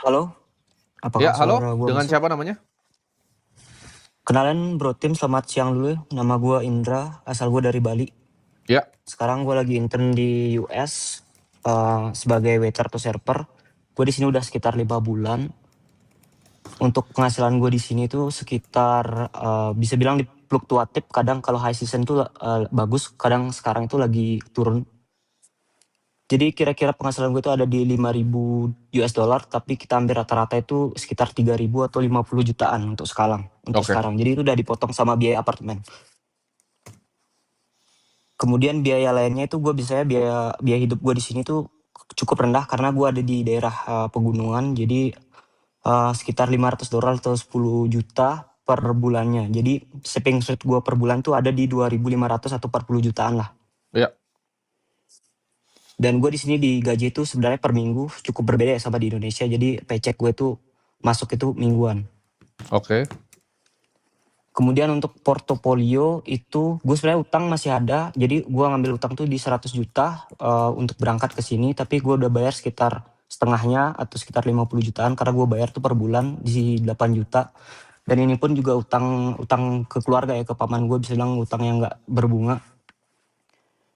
Halo, Ya, apakah halo. suara gua Dengan masuk? siapa namanya? Kenalin Bro Tim, selamat siang dulu ya. Nama gua Indra, asal gua dari Bali. Ya, Sekarang gua lagi intern di US sebagai waiter atau server. Gua di sini udah sekitar 5 bulan. Untuk penghasilan gua di sini tuh sekitar bisa bilang di fluktuatif. Kadang kalau high season tuh bagus, kadang sekarang itu lagi turun. Jadi kira-kira penghasilan gue itu ada di 5.000 US dollar, tapi kita ambil rata-rata itu sekitar 3.000 atau 50 jutaan untuk sekarang. Untuk oke. sekarang. Jadi itu udah dipotong sama biaya apartemen. Kemudian biaya lainnya itu gue biasanya biaya biaya hidup gue di sini tuh cukup rendah karena gue ada di daerah pegunungan. Jadi sekitar 500 dolar atau 10 juta per bulannya. Jadi saving rate gue per bulan tuh ada di 2.500 atau 40 jutaan lah. Ya, Dan gue di sini digaji itu sebenarnya per minggu, cukup berbeda ya sama di Indonesia. Jadi paycheck gue tuh masuk itu mingguan. oke. Kemudian untuk portofolio itu gue sebenarnya utang masih ada. Jadi gue ngambil utang tuh di 100 juta untuk berangkat ke sini. Tapi gue udah bayar sekitar setengahnya atau sekitar 50 jutaan karena gue bayar tuh per bulan di 8 juta. Dan ini pun juga utang utang ke keluarga ya, ke paman gue, bisa bilang utang yang nggak berbunga.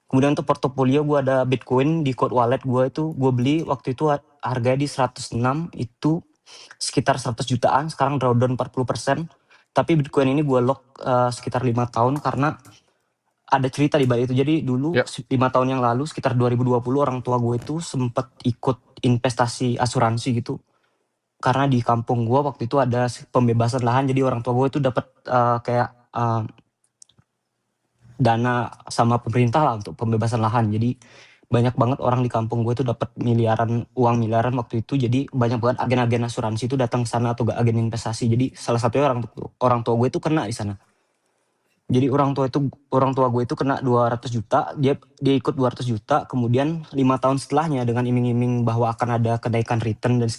Kemudian untuk portofolio gue ada Bitcoin di Cold Wallet gue, itu gue beli waktu itu harganya di 106, itu sekitar 100 jutaan, sekarang drawdown 40%. Tapi Bitcoin ini gue lock sekitar 5 tahun karena ada cerita di balik itu. Jadi dulu Ya, 5 tahun yang lalu sekitar 2020 orang tua gue itu sempat ikut investasi asuransi gitu. Karena di kampung gue waktu itu ada pembebasan lahan, jadi orang tua gue itu dapat kayak dana sama pemerintah lah untuk pembebasan lahan. Jadi banyak banget orang di kampung gue itu dapat uang miliaran waktu itu. Jadi banyak banget agen-agen asuransi itu datang ke sana, atau agen investasi. Jadi salah satunya orang tua gue itu kena di sana. Jadi orang tua gue itu kena 200 juta, dia ikut 200 juta, kemudian 5 tahun setelahnya dengan iming-iming bahwa akan ada kenaikan return dan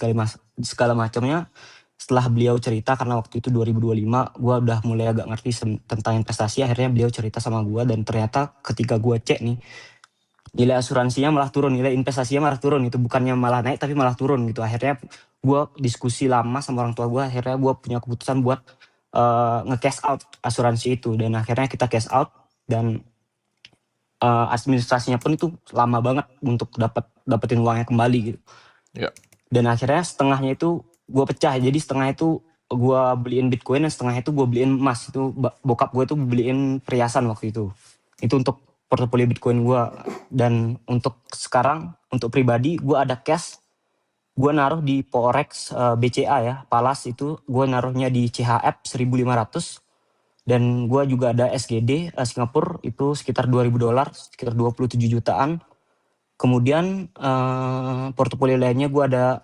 segala macamnya. Setelah beliau cerita, karena waktu itu 2025 gue udah mulai agak ngerti tentang investasi, akhirnya beliau cerita sama gue, dan ternyata ketika gue cek nih, nilai asuransinya malah turun, nilai investasinya malah turun. Itu bukannya malah naik tapi malah turun gitu. Akhirnya gue diskusi lama sama orang tua gue, akhirnya gue punya keputusan buat nge-cash out asuransi itu, dan akhirnya kita cash out. Dan administrasinya pun itu lama banget untuk dapetin uangnya kembali gitu. ya. Dan akhirnya setengahnya itu gue pecah, jadi setengah itu gue beliin Bitcoin dan setengah itu gue beliin emas. Itu bokap gue tuh beliin perhiasan waktu itu untuk portofolio Bitcoin gue. Dan untuk sekarang, untuk pribadi gue ada cash, gue naruh di Forex BCA ya, Palas. Itu gue naruhnya di CHF 1.500. Dan gue juga ada SGD Singapura, itu sekitar 2.000 dolar, sekitar 27 jutaan. Kemudian portofolio lainnya gue ada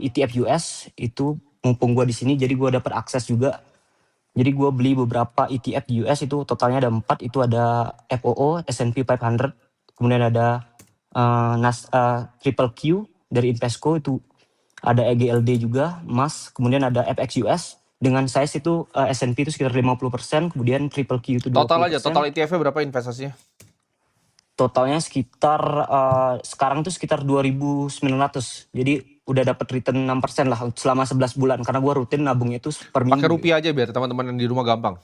ETF US, itu mumpung gue di sini jadi gue dapat akses juga. Jadi gue beli beberapa ETF di US, itu totalnya ada 4, itu ada FOO, S&P 500, kemudian ada Triple Q dari Invesco, itu ada EGLD juga, emas, kemudian ada FX US dengan size itu S&P itu sekitar 50%, kemudian Triple Q itu Total aja, 20%. total ETF-nya berapa investasinya? Totalnya sekitar sekarang tuh sekitar 2.900. Jadi udah dapat return 6% lah selama 11 bulan karena gue rutin nabungnya itu per Pakai minggu gitu. rupiah aja biar teman-teman yang di rumah gampang.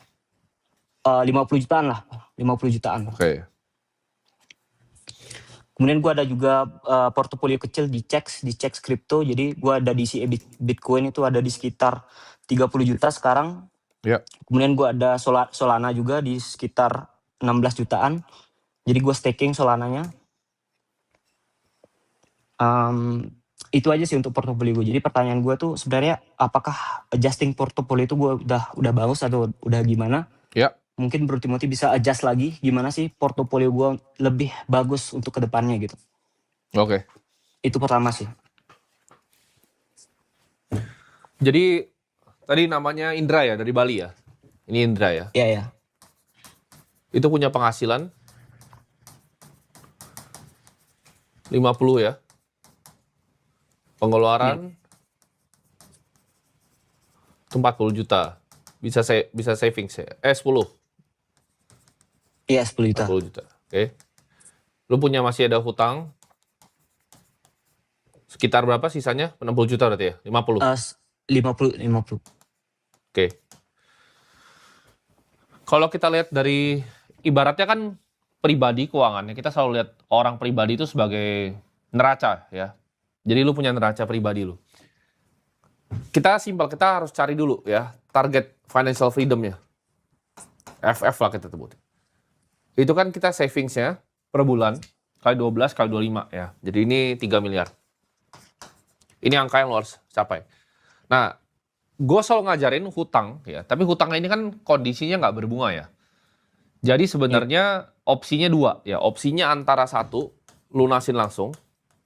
50 jutaan lah, 50 jutaan. Oke. Kemudian gue ada juga portofolio kecil di Checks Crypto. Jadi gue ada di Bitcoin itu ada di sekitar 30 juta sekarang. Ya, Kemudian gue ada Solana juga di sekitar 16 jutaan. Jadi gue staking Solananya. Itu aja sih untuk portofolio gue. Jadi pertanyaan gue tuh sebenarnya, apakah adjusting portofolio itu gue udah bagus atau udah gimana? ya. Mungkin Bro Timothy bisa adjust lagi gimana sih portofolio gue lebih bagus untuk kedepannya gitu. Oke. Itu pertama sih. Jadi tadi namanya Indra ya, dari Bali ya? Ini Indra ya. Ya ya. Itu punya penghasilan 50 ya. Pengeluaran itu 40 juta. Bisa savings ya. 10, Iya 10 juta. 40 juta. Oke. Lu masih ada hutang Sekitar berapa sisanya? 60 juta berarti ya? 50. 50. Oke. Kalau kita lihat dari ibaratnya kan pribadi keuangannya, kita selalu lihat orang pribadi itu sebagai neraca ya. Jadi lu punya neraca pribadi lu. Kita simpel, kita harus cari dulu ya target financial freedom-nya. FF lah kita sebut. Itu kan kita savingsnya per bulan kali 12 kali 25 ya. Jadi ini 3 miliar. Ini angka yang lo harus capai. Nah, gue selalu ngajarin hutang ya, tapi hutang ini kan kondisinya nggak berbunga ya. Jadi sebenarnya opsinya dua ya. Opsinya antara satu, lunasin langsung.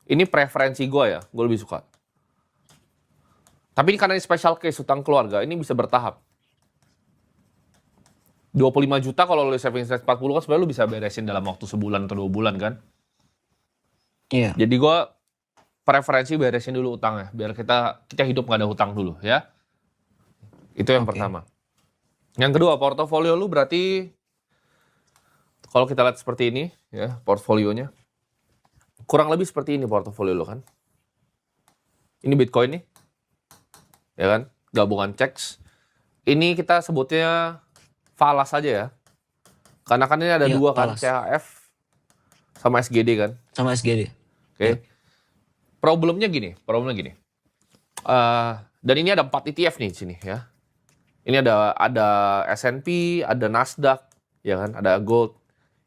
Ini preferensi gue ya, gue lebih suka. Tapi ini karena ini special case hutang keluarga, ini bisa bertahap. 25 juta kalau lo saving 40 kan sebenarnya lo bisa beresin dalam waktu sebulan atau 2 bulan kan. Iya. Jadi gue preferensi beresin dulu utangnya, biar kita hidup nggak ada hutang dulu ya. Itu yang pertama. Yang kedua, portofolio lu berarti kalau kita lihat seperti ini ya, portfolionya kurang lebih seperti ini portofolio lu kan. Ini Bitcoin nih, ya kan, gabungan checks. Ini kita sebutnya falas aja ya, karena kan ini ada Iya, dua kan, falas. CHF sama SGD kan. Sama SGD. Oke. Problemnya gini. Dan ini ada 4 ETF nih di sini ya. Ini ada S&P, ada Nasdaq, ya kan, ada Gold.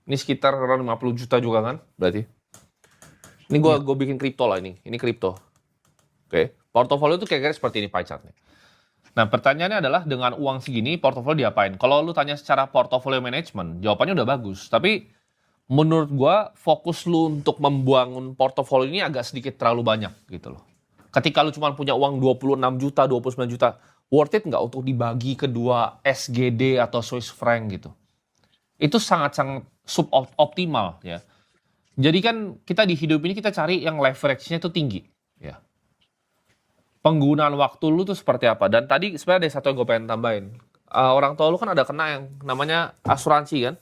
Ini sekitar 50 juta juga kan, berarti. Ini gue bikin kripto lah ini. Ini kripto. Oke. Portofolio itu kira-kira seperti ini pie chart-nya. Nah, pertanyaannya adalah dengan uang segini portofolio diapain? Kalau lu tanya secara portofolio management, jawabannya udah bagus. Tapi menurut gua fokus lu untuk membangun portofolio ini agak sedikit terlalu banyak gitu loh. Ketika lu cuma punya uang 26 juta, 29 juta, worth it nggak untuk dibagi kedua SGD atau Swiss franc gitu? Itu sangat-sangat suboptimal ya. Jadi kan kita di hidup ini kita cari yang leverage-nya itu tinggi ya. Penggunaan waktu lu tuh seperti apa? Dan tadi sebenarnya ada satu yang gue pengen tambahin. Orang tua lu kan ada kena yang namanya asuransi kan?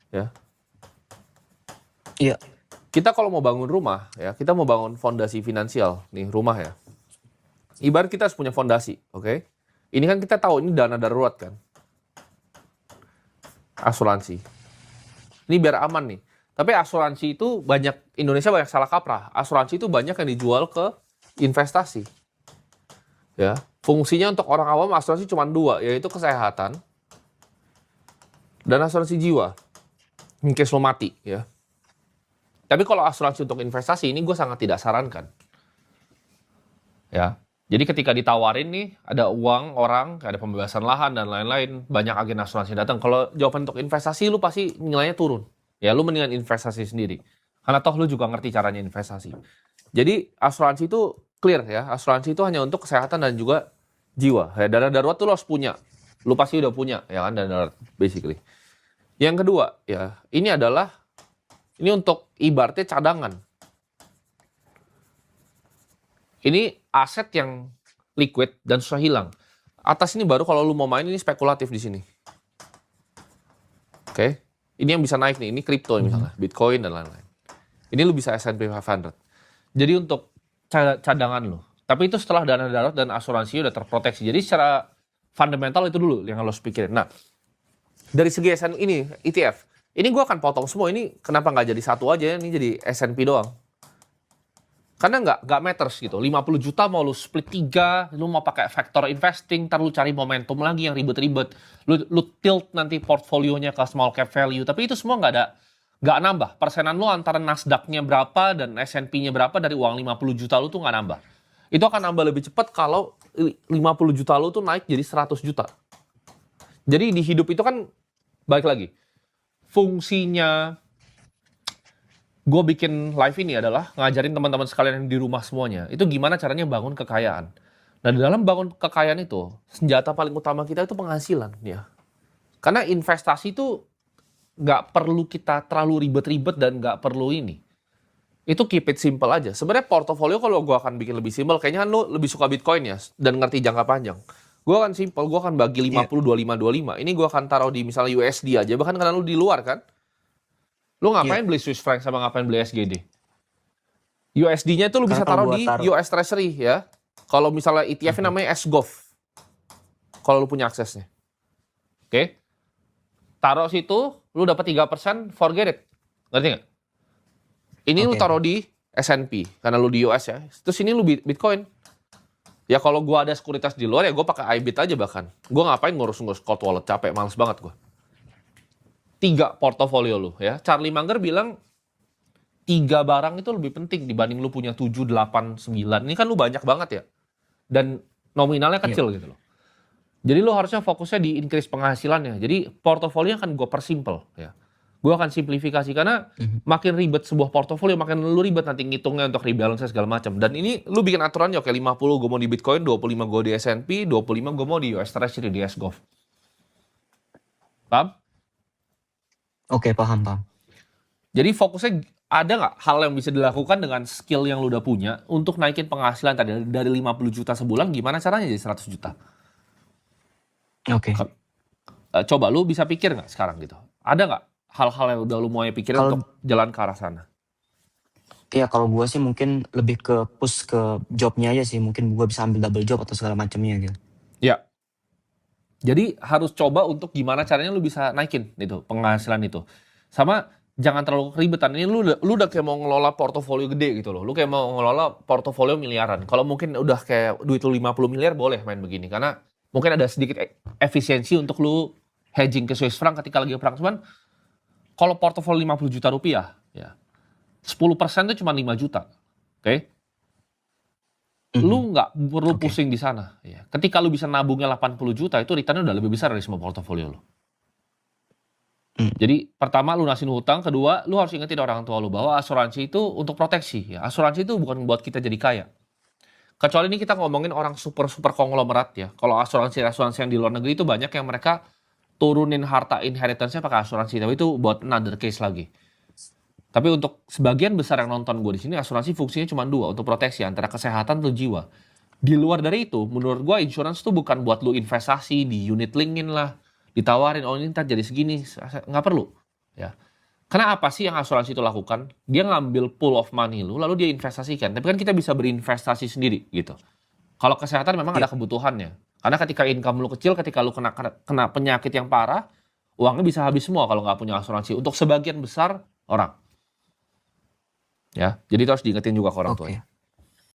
Ya. Iya. Kita kalau mau bangun rumah ya, kita mau bangun fondasi finansial nih rumah ya. Ibarat kita harus punya fondasi, oke? Ini kan kita tahu ini dana darurat kan? Asuransi. Ini biar aman nih. Tapi asuransi itu banyak, Indonesia banyak salah kaprah. Asuransi itu banyak yang dijual ke investasi. Ya, fungsinya untuk orang awam asuransi cuma 2, yaitu kesehatan dan asuransi jiwa. In case lo mati, ya. Tapi kalau asuransi untuk investasi ini gue sangat tidak sarankan. Ya, jadi ketika ditawarin nih ada uang orang, ada pembebasan lahan dan lain-lain, banyak agen asuransi datang. Kalau jawaban untuk investasi lu pasti nilainya turun. Ya, lu mendingan investasi sendiri. Karena toh lu juga ngerti caranya investasi. Jadi asuransi itu clear ya, asuransi itu hanya untuk kesehatan dan juga jiwa. Ya, dana darurat tuh lo harus punya. Lu pasti udah punya, ya kan, dana darurat, basically. Yang kedua, ya, ini untuk ibaratnya cadangan. Ini aset yang liquid dan susah hilang. Atas ini baru kalau lu mau main, ini spekulatif di sini. Oke. Ini yang bisa naik nih, ini kripto misalnya, Bitcoin dan lain-lain. Ini lu bisa S&P 500. Jadi untuk cadangan lo. Tapi itu setelah dana darurat dan asuransi udah terproteksi. Jadi secara fundamental itu dulu yang harus pikirin. Nah, dari segi ini ETF, ini gue akan potong semua. Ini kenapa nggak jadi satu aja? Ini jadi S&P doang. Karena nggak matters gitu. 50 juta mau lu split 3, lu mau pakai factor investing, ntar lu cari momentum lagi yang ribet-ribet. Lu tilt nanti portfolionya ke small cap value. Tapi itu semua nggak nambah. Persenan lu antara Nasdaq-nya berapa dan S&P-nya berapa dari uang 50 juta lu tuh nggak nambah. Itu akan nambah lebih cepat kalau 50 juta lu tuh naik jadi 100 juta. Jadi di hidup itu kan, balik lagi, fungsinya gue bikin live ini adalah ngajarin teman-teman sekalian yang di rumah semuanya, itu gimana caranya bangun kekayaan. Nah, di dalam bangun kekayaan itu, senjata paling utama kita itu penghasilan. Ya. Karena investasi itu nggak perlu kita terlalu ribet-ribet dan nggak perlu ini. Itu keep it simple aja. Sebenarnya portofolio kalau gue akan bikin lebih simple, kayaknya kan lo lebih suka Bitcoin ya, dan ngerti jangka panjang. Gue akan simple, gue akan bagi 50, 25. Ini gue akan taruh di misalnya USD aja, bahkan karena lo di luar kan. Lo ngapain beli Swiss franc sama ngapain beli SGD? USD-nya itu lu bisa Karena kalau taruh gua di taruh US Treasury ya. Kalau misalnya ETF-nya namanya SGOV. Kalau lu punya aksesnya. Oke. Taruh situ, lu dapat 3%, forget it. Ngerti nggak? Ini lu oke. taruh di S&P, karena lu di US ya. Terus ini lu Bitcoin. Ya kalau gua ada sekuritas di luar, ya gua pakai iBit aja bahkan. Gua ngapain ngurus-ngurus cold wallet, capek, males banget gua. 3 portofolio lu ya. Charlie Munger bilang 3 barang itu lebih penting dibanding lu punya 7, 8, 9. Ini kan lu banyak banget ya. Dan nominalnya Iya. kecil gitu loh. Jadi lu harusnya fokusnya di increase penghasilannya. Jadi portofolio akan gue persimple ya. Gue akan simplifikasi karena makin ribet sebuah portofolio, makin lu ribet nanti ngitungnya untuk rebalance segala macam. Dan ini lu bikin aturannya oke 50 gue mau di Bitcoin, 25 gue di S&P, 25 gue mau di US Treasury di SGOV. Paham? Oke, paham. Jadi fokusnya ada nggak hal yang bisa dilakukan dengan skill yang lu udah punya untuk naikin penghasilan tadi dari 50 juta sebulan, gimana caranya jadi 100 juta? Oke. Coba lu bisa pikir nggak sekarang gitu? Ada nggak hal-hal yang udah lu mau pikirin Kalau untuk jalan ke arah sana? ya kalau gua sih mungkin lebih ke push ke jobnya aja sih. Mungkin gua bisa ambil double job atau segala macamnya gitu. Ya, jadi harus coba untuk gimana caranya lu bisa naikin itu penghasilan itu. Sama jangan terlalu keribetan. Ini lu udah kayak mau ngelola portofolio gede gitu loh. Lu kayak mau ngelola portofolio miliaran. Kalau mungkin udah kayak duit lu 50 miliar boleh main begini karena mungkin ada sedikit efisiensi untuk lu hedging ke Swiss franc ketika lagi perang. Cuman kalau portofolio 50 juta rupiah ya 10% itu cuma 5 juta. Oke? Lu nggak perlu Oke. pusing di sana ya. Ketika lu bisa nabungnya 80 juta itu return-nya udah lebih besar dari semua portofolio lu. Jadi pertama lunasin hutang, kedua lu harus ingetin orang tua lu bahwa asuransi itu untuk proteksi ya. Asuransi itu bukan buat kita jadi kaya. Kecuali ini kita ngomongin orang super konglomerat ya. Kalau asuransi yang di luar negeri itu banyak yang mereka turunin harta inheritance-nya pakai asuransi, tapi itu buat another case lagi. Tapi untuk sebagian besar yang nonton gue di sini, asuransi fungsinya cuma 2, untuk proteksi antara kesehatan atau jiwa. Di luar dari itu, menurut gue insurance tuh bukan buat lu investasi di unit linkin lah, ditawarin oh ini ntar jadi segini, nggak perlu. Ya. Karena apa sih yang asuransi itu lakukan? Dia ngambil pool of money lu, lalu dia investasikan. Tapi kan kita bisa berinvestasi sendiri gitu. Kalau kesehatan memang ada kebutuhannya. Karena ketika income lu kecil, ketika lu kena penyakit yang parah, uangnya bisa habis semua kalau nggak punya asuransi. Untuk sebagian besar orang. Ya, jadi itu harus diingetin juga ke orang Oke. tuanya.